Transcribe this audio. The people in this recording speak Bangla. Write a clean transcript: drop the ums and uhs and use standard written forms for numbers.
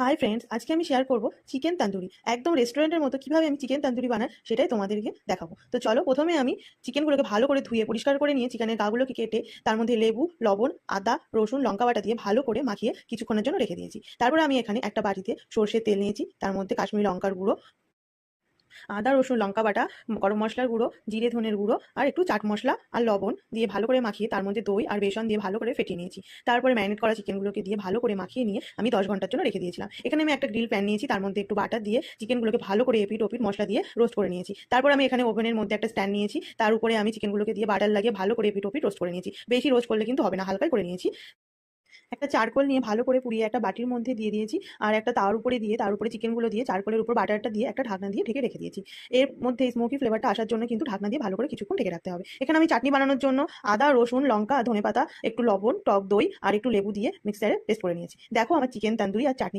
হাই ফ্রেন্ডস, আজকে আমি শেয়ার করব চিকেন তান্দুরি। একদম রেস্টুরেন্টের মতো কিভাবে আমি চিকেন তান্দুরি বানাই সেটাই তোমাদেরকে দেখাবো। তো চলো, প্রথমে আমি চিকেনগুলোকে ভালো করে ধুয়ে পরিষ্কার করে নিয়ে চিকেনের গাগুলোকে কেটে তার মধ্যে লেবু, লবণ, আদা, রসুন, লঙ্কা বাটা দিয়ে ভালো করে মাখিয়ে কিছুক্ষণের জন্য রেখে দিয়েছি। তারপরে আমি এখানে একটা বাটিতে সর্ষের তেল নিয়েছি, তার মধ্যে কাশ্মীরি লঙ্কার গুঁড়ো, আদা, রসুন, লঙ্কা বাটা, গরম মশলার গুঁড়ো, জিরে ধনের গুঁড়ো আর একটু চাট মশলা আর লবণ দিয়ে ভালো করে মাখিয়ে তার মধ্যে দই আর বেসন দিয়ে ভালো করে ফেটিয়ে নিয়েছি। তারপরে ম্যারিনেট করা চিকেনগুলোকে দিয়ে ভালো করে মাখিয়ে নিয়ে আমি 10 ঘন্টার জন্য রেখে দিয়েছিলাম। এখানে আমি একটা গ্রিল প্যান নিয়েছি, তার মধ্যে একটু বাটার দিয়ে চিকেনগুলোকে ভালো করে এপিট ওপিট মশলা দিয়ে রোস্ট করে নিয়েছি। তারপর আমি এখানে ওভেনের মধ্যে একটা স্ট্যান্ড নিয়েছি, তার উপরে আমি চিকেনগুলোকে দিয়ে বাটার লাগিয়ে ভালো করে এপিট ওপিট রোস্ট করে নিয়েছি। বেশি রোস্ট করলে কিন্তু হবে না, হালকাই করে নিয়েছি। একটা চারকোল নিয়ে ভালো করে পুড়িয়ে একটা বাটির মধ্যে দিয়ে দিয়েছি, আর একটা তাওয়ার উপরে দিয়ে তার উপরে চিকেনগুলো দিয়ে চারকোলের উপর বাটারটা দিয়ে একটা ঢাকনা দিয়ে ঢেকে রেখে দিয়েছি। এর মধ্যে স্মোকি ফ্লেভারটা আসার জন্য কিন্তু ঢাকনা দিয়ে ভালো করে কিছুক্ষণ ঢেকে রাখতে হবে। এখানে আমি চাটনি বানানোর জন্য আদা, রসুন, লঙ্কা, ধনেপাতা, একটু লবণ, টক দই আর একটু লেবু দিয়ে মিক্সারে পেস্ট করে নিয়েছি। দেখো, আমার চিকেন তান্দুরি আর চাটনি